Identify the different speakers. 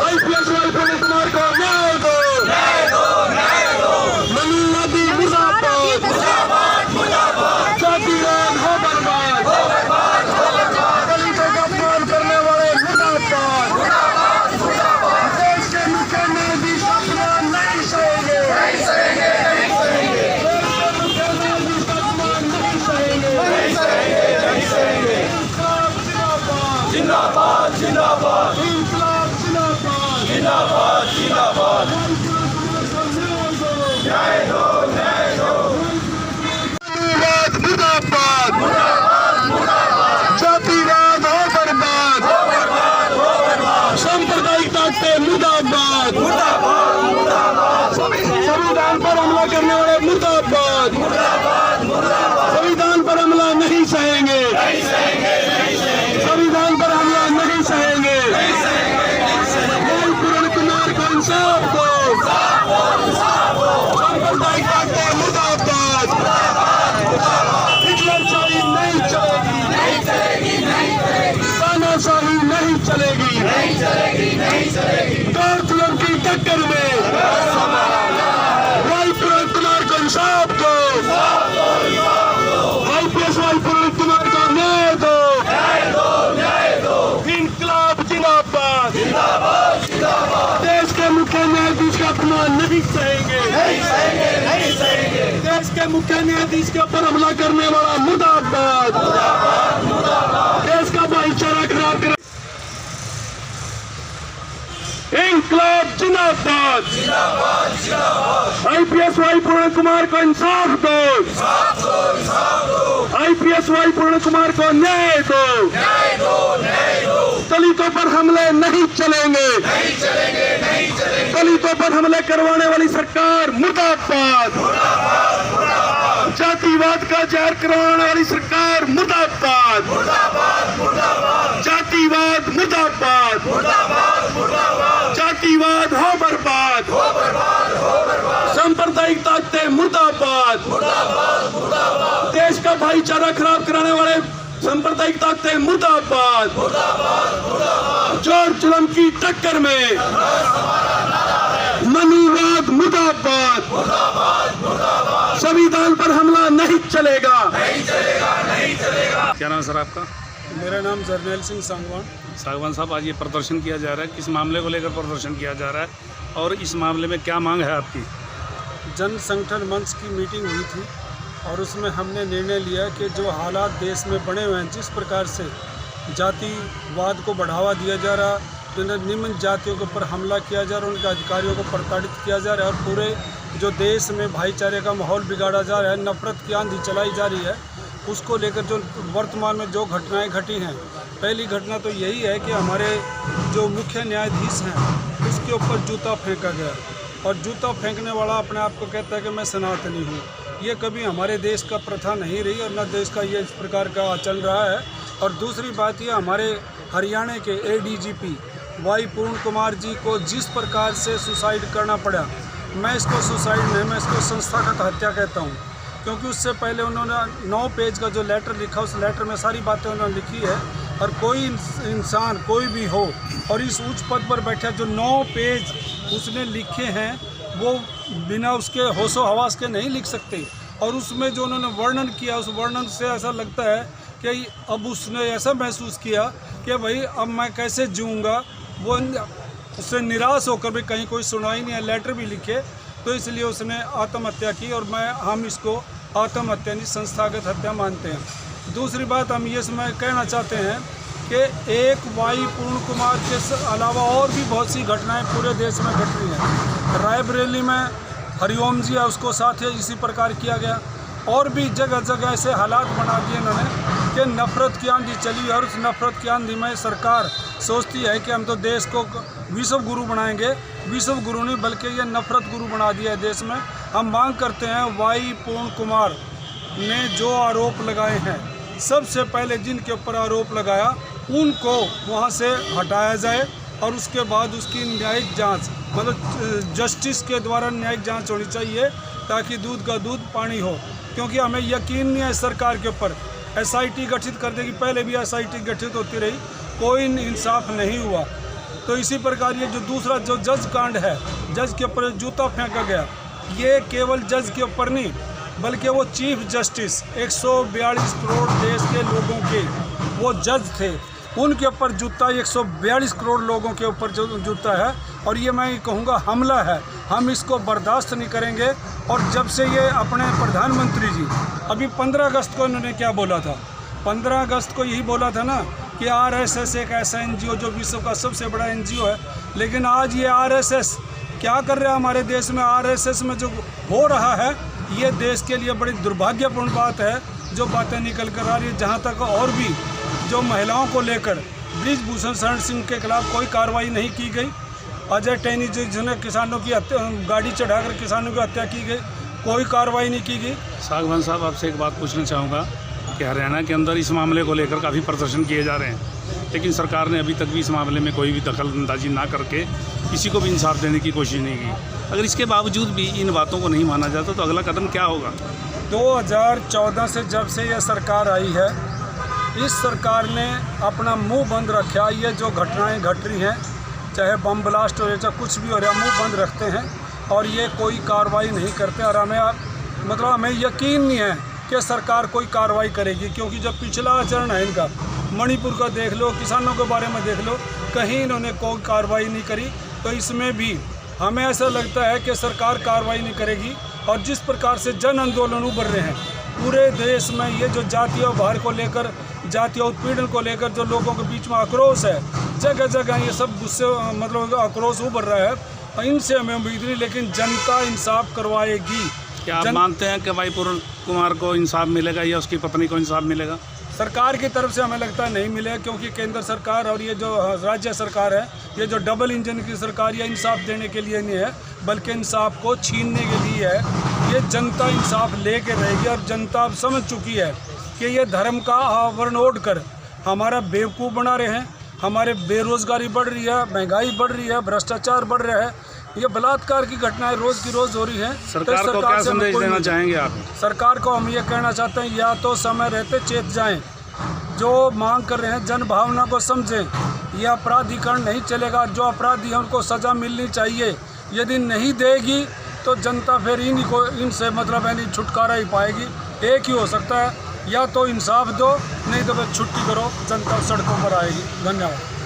Speaker 1: IPS Y Praveen Kumar को न्याय दो। मनु नदी मुर्दाबाद, जातिवाद हो बर्बाद, दलितों का अपमान करने वाले मुर्दाबाद। देश के मुख्य न्यायाधीश अपमान नहीं सहेंगे,
Speaker 2: जिंदाबाद जिंदाबाद
Speaker 1: इंकलाब जिंदाबाद,
Speaker 2: जिंदाबाद जिंदाबाद न्याय दो न्याय दो
Speaker 1: मुर्दाबाद, जातिवाद हो बर्बाद, सांप्रदायिक ताकतें मुर्दाबाद, संविधान पर हमला करने वाले मुर्दाबाद, संविधान पर हमला नहीं सहेंगे, संविधान पर हमला नहीं सहेंगे। प्रवीण कुमार को इंसाफ दो। सांप्रदायिक ताकतें मुर्दाबाद, हिटलरशाही नहीं चलेगी, तानाशाही नहीं चलेगी। दो की टक्कर में भाई प्रवीण कुमार को इंसाफ दो। आईपीएस वाई प्रवीण कुमार को न्याय दो। इंकलाब जिंदाबाद, देश के मुख्य न्यायाधीश का अपमान नहीं सहेंगे, देश के मुख्य न्यायाधीश के ऊपर हमला करने वाला मुर्दाबाद, देश का भाईचारा खराब कर। इंकलाब जिंदाबाद, आईपीएस वाई प्रवीण कुमार को इंसाफ दो। आईपीएस वाई प्रवीण कुमार को न्याय दो। दलितों पर हमले नहीं चलेंगे, दलितों पर हमले करवाने वाली सरकार मुर्दाबाद, जातिवाद का जहर करवाने वाली सरकार मुर्दाबाद, जातिवाद मुर्दाबाद, जातिवाद हो बर्बाद, सांप्रदायिक ताकतें मुर्दाबाद, देश का भाईचारा खराब कराने वाले सांप्रदायिक ताकतें मुर्दाबाद। जोर जुल्म की टक्कर में मनुवाद मुर्दाबाद, संविधान पर हमला नहीं चलेगा।
Speaker 3: क्या नाम सर आपका?
Speaker 4: मेरा नाम जर्नैल सिंह सांगवान।
Speaker 3: सागवान साहब, आज ये प्रदर्शन किया जा रहा है, किस मामले को लेकर प्रदर्शन किया जा रहा है और इस मामले में क्या मांग है आपकी?
Speaker 4: जन संगठन मंच की मीटिंग हुई थी और उसमें हमने निर्णय लिया कि जो हालात देश में बने हुए हैं, जिस प्रकार से जातिवाद को बढ़ावा दिया जा रहा, निम्न जातियों के ऊपर हमला किया जा रहा है, उनके अधिकारियों को प्रताड़ित किया जा रहा है और पूरे जो देश में भाईचारे का माहौल बिगाड़ा जा रहा है, नफरत की आंधी चलाई जा रही है, उसको लेकर जो वर्तमान में जो घटनाएं घटी हैं, पहली घटना तो यही है कि हमारे जो मुख्य न्यायाधीश हैं उसके ऊपर जूता फेंका गया और जूता फेंकने वाला अपने आप को कहता है कि मैं सनातनी हूँ। ये कभी हमारे देश का प्रथा नहीं रही और न देश का ये इस प्रकार का चल रहा है। और दूसरी बात ये, हमारे हरियाणा के एडीजीपी वाई प्रवीण कुमार जी को जिस प्रकार से सुसाइड करना पड़ा, मैं इसको सुसाइड नहीं, मैं इसको संस्थागत हत्या कहता हूँ, क्योंकि उससे पहले उन्होंने 9 पेज का जो लेटर लिखा, उस लेटर में सारी बातें उन्होंने लिखी है। और कोई इंसान कोई भी हो और इस उच्च पद पर बैठा, जो 9 पेज उसने लिखे हैं वो बिना उसके होशो हवास के नहीं लिख सकते। और उसमें जो उन्होंने वर्णन किया, उस वर्णन से ऐसा लगता है कि अब उसने ऐसा महसूस किया कि भाई अब मैं कैसे जीऊँगा। वो उससे निराश होकर भी कहीं कोई सुनाई नहीं है, लेटर भी लिखे, तो इसलिए उसने आत्महत्या की और हम इसको आत्महत्या नहीं संस्थागत हत्या मानते हैं। दूसरी बात हम ये समय कहना चाहते हैं कि एक वाई प्रवीण कुमार के अलावा और भी बहुत सी घटनाएं पूरे देश में घट रही हैं। रायबरेली में हरिओम जी है, उसको साथ ही इसी प्रकार किया गया और भी जगह जगह ऐसे हालात बना दिए इन्होंने कि नफरत की आंधी चली और उस नफरत की आंधी में सरकार सोचती है कि हम तो देश को विश्व गुरु बनाएंगे। विश्व गुरु नहीं बल्कि ये नफरत गुरु बना दिया है देश में। हम मांग करते हैं वाई प्रवीण कुमार ने जो आरोप लगाए हैं, सबसे पहले जिनके ऊपर आरोप लगाया उनको वहाँ से हटाया जाए और उसके बाद उसकी न्यायिक जांच, मतलब जस्टिस के द्वारा न्यायिक जांच होनी चाहिए ताकि दूध का दूध पानी हो। क्योंकि हमें यकीन नहीं है सरकार के ऊपर। एसआईटी गठित कर देगी, पहले भी एसआईटी गठित होती रही, कोई इंसाफ नहीं हुआ। तो इसी प्रकार ये जो दूसरा जो जज कांड है, जज के ऊपर जूता फेंका गया, ये केवल जज के ऊपर नहीं बल्कि वो चीफ जस्टिस 142 करोड़ देश के लोगों के वो जज थे, उनके ऊपर जूता 142 करोड़ लोगों के ऊपर जो जूता है। और ये मैं कहूँगा हमला है, हम इसको बर्दाश्त नहीं करेंगे। और जब से ये अपने प्रधानमंत्री जी अभी 15 अगस्त को इन्होंने क्या बोला था, 15 अगस्त को यही बोला था ना कि RSS एक ऐसा NGO जो विश्व का सबसे बड़ा NGO है, लेकिन आज ये RSS क्या कर रहा है हमारे देश में। RSS में जो हो रहा है ये देश के लिए बड़ी दुर्भाग्यपूर्ण बात है, जो बातें निकल कर आ रही है। जहाँ तक और भी जो महिलाओं को लेकर ब्रिजभूषण शरण सिंह के खिलाफ कोई कार्रवाई नहीं की गई, अजय टैनी जिन्हें किसानों की हत्या, गाड़ी चढ़ाकर किसानों की हत्या की गई, कोई कार्रवाई नहीं की गई।
Speaker 3: सागवान साहब, आपसे एक बात पूछना चाहूँगा कि हरियाणा के अंदर इस मामले को लेकर काफ़ी प्रदर्शन किए जा रहे हैं, लेकिन सरकार ने अभी तक भी इस मामले में कोई भी दखलंदाजी ना करके किसी को भी इंसाफ देने की कोशिश नहीं की। अगर इसके बावजूद भी इन बातों को नहीं माना जाता तो अगला कदम क्या होगा?
Speaker 4: 2014 से जब से यह सरकार आई है, इस सरकार ने अपना मुंह बंद रखा। ये जो घटनाएं घट रही हैं, चाहे बम ब्लास्ट हो रहा है, चाहे कुछ भी हो रहा है, मुंह बंद रखते हैं और ये कोई कार्रवाई नहीं करते। और हमें यकीन नहीं है कि सरकार कोई कार्रवाई करेगी, क्योंकि जब पिछला आचरण है इनका, मणिपुर का देख लो, किसानों के बारे में देख लो, कहीं इन्होंने कोई कार्रवाई नहीं करी। तो इसमें भी हमें ऐसा लगता है कि सरकार कार्रवाई नहीं करेगी। और जिस प्रकार से जन आंदोलन उभर रहे हैं पूरे देश में, ये जो जातीय भार को लेकर, जातीय उत्पीड़न को लेकर जो लोगों के बीच में आक्रोश है, जगह जगह ये सब गुस्से मतलब आक्रोश उभर रहा है, इनसे हमें उम्मीद नहीं, लेकिन जनता इंसाफ करवाएगी।
Speaker 3: क्या आप मानते हैं कि भाई पूर्ण कुमार को इंसाफ मिलेगा या उसकी पत्नी को इंसाफ मिलेगा?
Speaker 4: सरकार की तरफ से हमें लगता है नहीं मिलेगा, क्योंकि केंद्र सरकार और ये जो राज्य सरकार है, ये जो डबल इंजन की सरकार, ये इंसाफ देने के लिए नहीं है बल्कि इंसाफ को छीनने के लिए है। ये जनता इंसाफ लेके रहेगी और जनता अब समझ चुकी है कि ये धर्म का आवरण ओढ़ कर हमारा बेवकूफ़ बना रहे हैं। हमारे बेरोज़गारी बढ़ रही है, महंगाई बढ़ रही है, भ्रष्टाचार बढ़ रहा है, ये बलात्कार की घटनाएं रोज़ की रोज़ हो रही हैं।
Speaker 3: सरकार को क्या संदेश देना चाहेंगे आप?
Speaker 4: सरकार को हम ये कहना चाहते हैं, या तो समय रहते चेत जाएं, जो मांग कर रहे हैं जन भावना को समझें। यह अपराधीकरण नहीं चलेगा, जो अपराधी हैं उनको सज़ा मिलनी चाहिए। यदि नहीं देगी तो जनता फिर इनसे मतलब छुटकारा ही पाएगी। एक ही हो सकता है, या तो इंसाफ दो, नहीं तो फिर छुट्टी करो, जनता सड़कों पर आएगी। धन्यवाद।